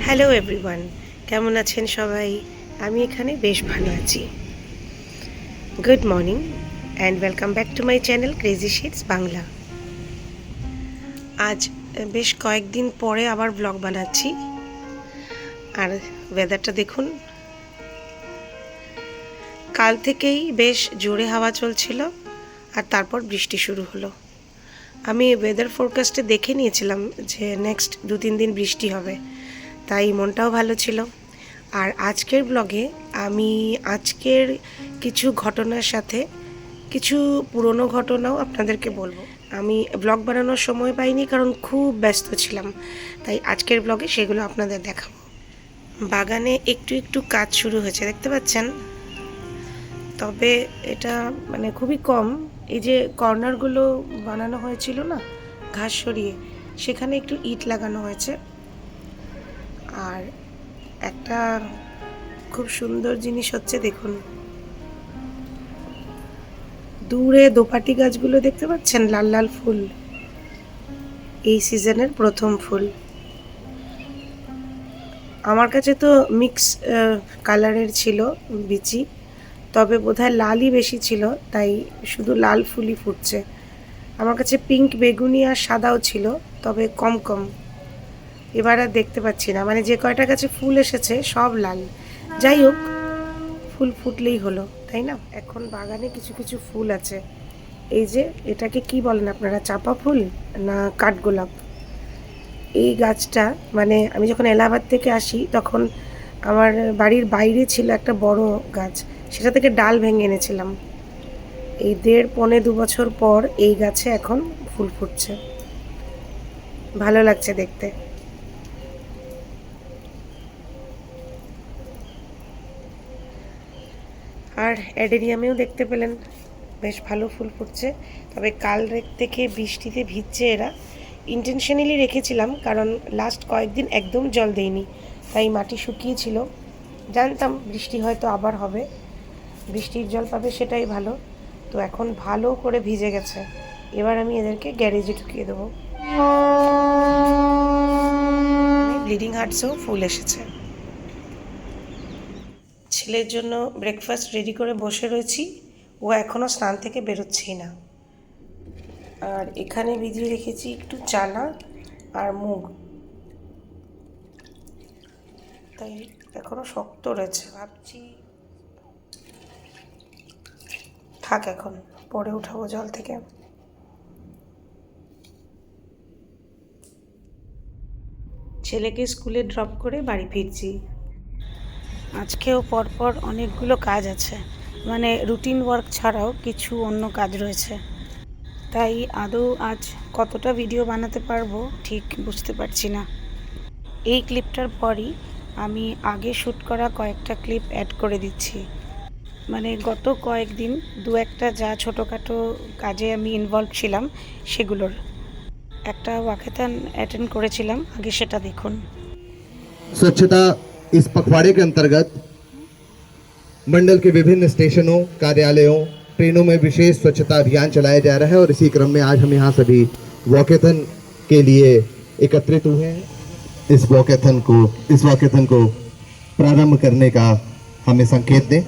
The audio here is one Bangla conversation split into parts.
হ্যালো এভরিওয়ান, কেমন আছেন সবাই? আমি এখানে বেশ ভালো আছি। Good morning and welcome back to my channel crazy shits Bangla. আজ বেশ কয়েকদিন পরে আবার ব্লগ বানাচ্ছি। আর ওয়েদারটা দেখুন, কাল থেকেই বেশ জোরে হাওয়া চলছিল আর তারপর বৃষ্টি শুরু হলো। আমি ওয়েদার ফোরকাস্টে দেখে নিয়েছিলাম যে নেক্সট 2-3 দিন বৃষ্টি হবে, তাই মনটাও ভালো ছিল। আর আজকের ব্লগে আমি আজকের কিছু ঘটনার সাথে কিছু পুরনো ঘটনাও আপনাদেরকে বলবো। আমি ব্লগ বানানোর সময় পাইনি কারণ খুব ব্যস্ত ছিলাম, তাই আজকের ব্লগে সেগুলো আপনাদের দেখাবো। বাগানে একটু একটু কাজ শুরু হয়েছে, দেখতে পাচ্ছেন, তবে এটা খুবই কম। এই যে কর্নারগুলো বানানো হয়েছিল না ঘাস সরিয়ে, সেখানে একটু ইট লাগানো হয়েছে। আর একটা খুব সুন্দর জিনিস হচ্ছে, দেখুন দূরে দোপাটি গাছগুলো দেখতে পাচ্ছেন, লাল লাল ফুল, এই সিজনের প্রথম ফুল। আমার কাছে তো মিক্স কালারের ছিল বিচি, তবে বোধহয় লালই বেশি ছিল, তাই শুধু লাল ফুলই ফুটছে। আমার কাছে পিঙ্ক, বেগুনি আর সাদাও ছিল, তবে কম কম। এবার আর দেখতে পাচ্ছি না, যে কয়টা গাছে ফুল এসেছে সব লাল। যাই হোক, ফুল ফুটলেই হলো, তাই না? এখন বাগানে কিছু কিছু ফুল আছে। এই যে এটাকে কি বলেন আপনারা, চাপা ফুল না কাঠগোলাপ? এই গাছটা আমি যখন এলাহাবাদ থেকে আসি তখন আমার বাড়ির বাইরে ছিল একটা বড় গাছ, সেটা থেকে ডাল ভেঙে এনেছিলাম। এই 1.5-2 বছর পর এই গাছে এখন ফুল ফুটছে, ভালো লাগছে দেখতে। আর অ্যাডেরিয়ামেও দেখতে পেলেন বেশ ভালো ফুল ফুটছে, তবে কাল থেকে বৃষ্টিতে ভিজছে এরা। ইন্টেনশনালি রেখেছিলাম কারণ লাস্ট কয়েকদিন একদম জল দেয়নি, তাই মাটি শুকিয়েছিল। জানতাম বৃষ্টি হয়তো আবার হবে, বৃষ্টির জল পাবে সেটাই ভালো। তো এখন ভালো করে ভিজে গেছে, এবার আমি এদেরকে গ্যারেজে ঢুকিয়ে দেবো। ব্লিডিং হার্টসেও ফুল এসেছে। ছেলের জন্য ব্রেকফাস্ট রেডি করে বসে রয়েছি, ও এখনও স্নান থেকে বেরোচ্ছেই না। আর এখানে ভিজিয়ে রেখেছি একটু চানা আর মুগ, তাই এখনও শক্ত রয়েছে। ভাবছি থাক, এখন পরে উঠাবো জল থেকে। ছেলেকে স্কুলে ড্রপ করে বাড়ি ফিরছি। আজকেও পরপর অনেকগুলো কাজ আছে, রুটিন ওয়ার্ক ছাড়াও কিছু অন্য কাজ রয়েছে, তাই আদৌ আজ কতটা ভিডিও বানাতে পারবো ঠিক বুঝতে পারছি না। এই ক্লিপটার পরই আমি আগে শ্যুট করা কয়েকটা ক্লিপ অ্যাড করে দিচ্ছি। গত কয়েকদিন দু একটা যা ছোটোখাটো কাজে আমি ইনভলভ ছিলাম সেগুলোর একটা ওয়াকেথন অ্যাটেন্ড করেছিলাম, আগে সেটা দেখুন। स्वच्छता इस पखवाड़े के अंतर्गत मंडल के विभिन्न स्टेशनों, कार्यालयों, ट्रेनों में विशेष स्वच्छता अभियान चलाया जा रहा है और इसी क्रम में आज हम यहाँ सभी वॉकेथन के लिए एकत्रित हुए हैं। इस वॉकेथन को प्रारंभ करने का हमें संकेत दें।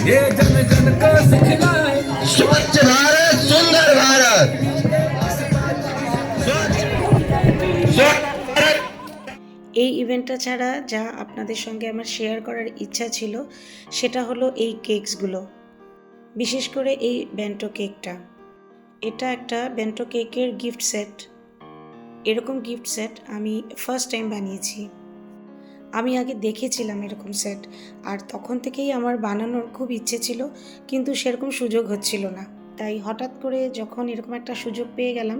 ये जन जन को सिखलाए स्वच्छ भारत सुंदर भारत। এই ইভেন্টটা ছাড়া যা আপনাদের সঙ্গে আমার শেয়ার করার ইচ্ছা ছিল সেটা হলো এই কেকসগুলো, বিশেষ করে এই বেন্টো কেকটা। এটা একটা বেন্টো কেকের গিফট সেট। এরকম গিফট সেট আমি ফার্স্ট টাইম বানিয়েছি। আমি আগে দেখেছিলাম এরকম সেট, আর তখন থেকেই আমার বানানোর খুব ইচ্ছে ছিল, কিন্তু সেরকম সুযোগ হচ্ছিল না। তাই হঠাৎ করে যখন এরকম একটা সুযোগ পেয়ে গেলাম,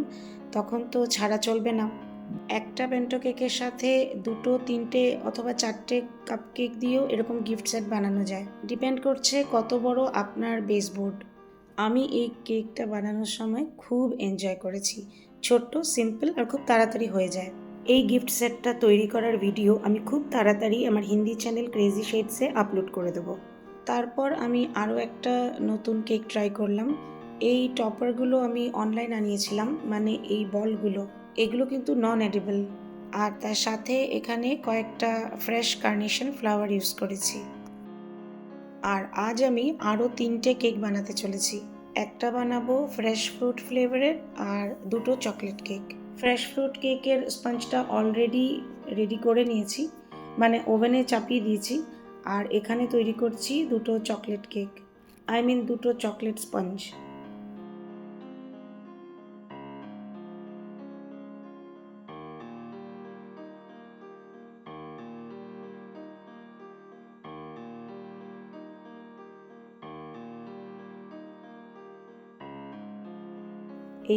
তখন তো ছাড়া চলবে না। একটা বেন্টো কেকের সাথে 2, 3 অথবা 4 কাপ কেক দিয়েও এরকম গিফট সেট বানানো যায়। ডিপেন্ড করছে কত বড় আপনার বেসবোর্ড। আমি এই কেকটা বানানোর সময় খুব এনজয় করেছি। ছোট্ট, সিম্পল আর খুব তাড়াতাড়ি হয়ে যায়। এই গিফট সেটটা তৈরি করার ভিডিও আমি খুব তাড়াতাড়ি আমার হিন্দি চ্যানেল ক্রেজি শেডসে আপলোড করে দেবো। তারপর আমি আরও একটা নতুন কেক ট্রাই করলাম। এই টপারগুলো আমি অনলাইন আনিয়েছিলাম, মানে এই বলগুলো, এগুলো কিন্তু নন এডিবল। আর তার সাথে এখানে কয়েকটা ফ্রেশ কার্নেশন ফ্লাওয়ার ইউজ করেছি। আর আজ আমি আরও 3টে কেক বানাতে চলেছি। একটা বানাবো ফ্রেশ ফ্রুট ফ্লেভারের আর 2টো চকলেট কেক। ফ্রেশ ফ্রুট কেকের স্পঞ্জটা অলরেডি রেডি করে নিয়েছি, মানে ওভেনে চাপিয়ে দিয়েছি। আর এখানে তৈরি করছি 2টো চকলেট কেক, আই মিন 2টো চকলেট স্পঞ্জ।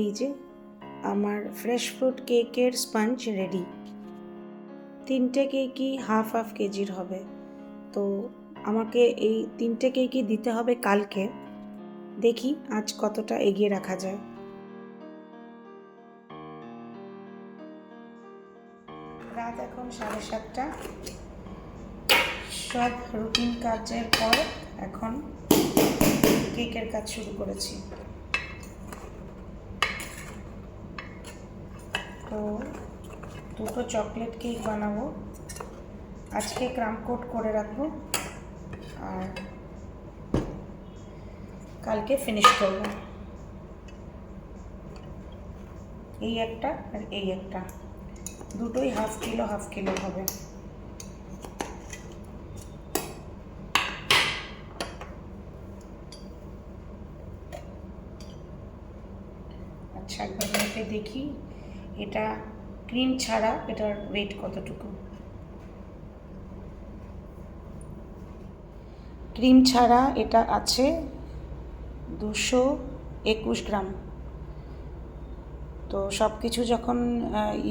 এই যে আমার ফ্রেশ ফ্রুট কেকের স্পঞ্জ রেডি। 3টে কেকই হাফ কেজির হবে, তো আমাকে এই 3টে কেকই দিতে হবে কালকে। দেখি আজ কতটা এগিয়ে রাখা যায়। রাত এখন 7:30। সব রুটিন কাজের পর এখন কেকের কাজ শুরু করেছি। তো 2টো চকলেট কেক বানাবো। আজকে ক্রাম কোট করে রাখবো আর কালকে ফিনিশ করব। এই একটা আর এই একটা, দুটোই হাফ কিলো হবে। আচ্ছা, একবার মেপে দেখি এটা ক্রিম ছাড়া এটার ওয়েট কতটুকু। ক্রিম ছাড়া এটা আছে 221 গ্রাম। তো সব কিছু যখন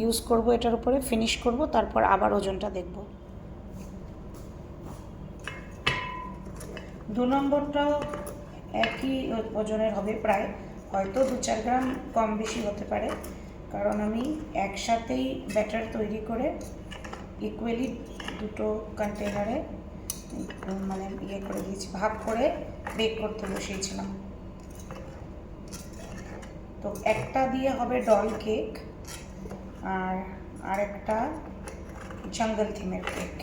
ইউজ করব, এটার উপরে ফিনিশ করব, তারপর আবার ওজনটা দেখব। 2 নম্বরটাও একই ওজনের হবে প্রায়, হয়তো 2-4 গ্রাম কম বেশি হতে পারে, কারণ আমি একসাথেই ব্যাটার তৈরি করে ইকুয়ালি 2টো কন্টেনারে মানে করে দিয়েছি, ভাগ করে বেক করতে বসিয়েছিলাম। তো একটা দিয়ে হবে ডল কেক আর আরেকটা জঙ্গল থিমের কেক।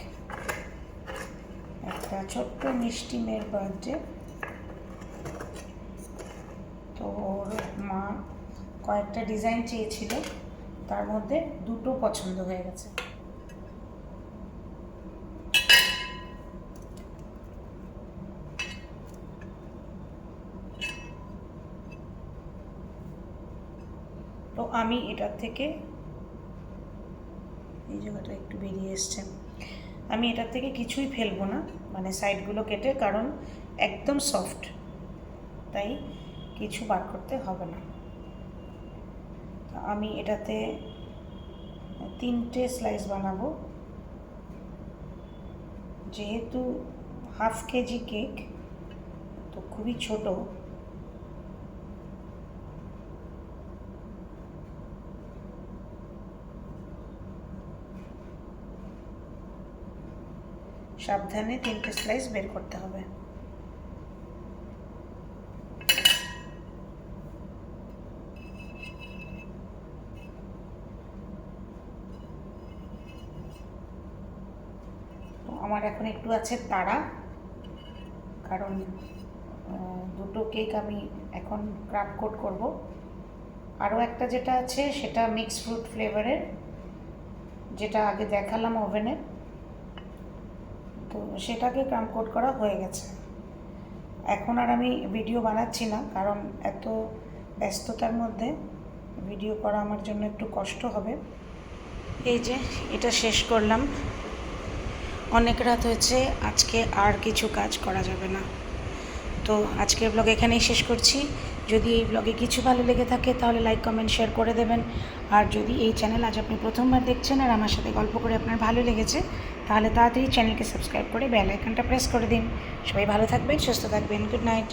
একটা ছোট্ট মিষ্টি মেয়ের বার্থডে, তো ওর মা কয়েকটা ডিজাইন চেয়েছিল, তার মধ্যে 2টো পছন্দ হয়ে গেছে। তো আমি এটার থেকে, এই জায়গাটা একটু বেরিয়ে এসছে, আমি এটার থেকে কিছুই ফেলবো না, মানে সাইডগুলো কেটে, কারণ একদম সফট, তাই কিছু বার করতে হবে না। আমি এটাতে 3টে স্লাইস বানাবো, যেহেতু হাফ কেজি কেক তো খুবই ছোট, সাবধানে 3টে স্লাইস বের করতে হবে। আমার এখন একটু আছে তাড়া, কারণ 2টো কেক আমি এখন ক্রাক কোট করব। আরও একটা যেটা আছে সেটা মিক্স ফ্রুট ফ্লেভারের, যেটা আগে দেখালাম ওভেনে, তো সেটাকে ক্রাম কোট করা হয়ে গেছে। এখন আর আমি ভিডিও বানাচ্ছি না, কারণ এত ব্যস্ততার মধ্যে ভিডিও করা আমার জন্য একটু কষ্ট হবে। এই যে এটা শেষ করলাম, অনেক রাত হয়েছে, আজকে আর কিছু কাজ করা যাবে না। তো আজকের ব্লগ এখানেই শেষ করছি। যদি এই ব্লগে কিছু ভালো লেগে থাকে তাহলে লাইক কমেন্ট শেয়ার করে দেবেন। আর যদি এই চ্যানেল আজ আপনি প্রথমবার দেখছেন আর আমার সাথে গল্প করে আপনার ভালো লেগেছে, তাহলে তাড়াতাড়ি চ্যানেলকে সাবস্ক্রাইব করে বেল আইকনটা প্রেস করে দিন। সবাই ভালো থাকবেন, সুস্থ থাকবেন। Good night.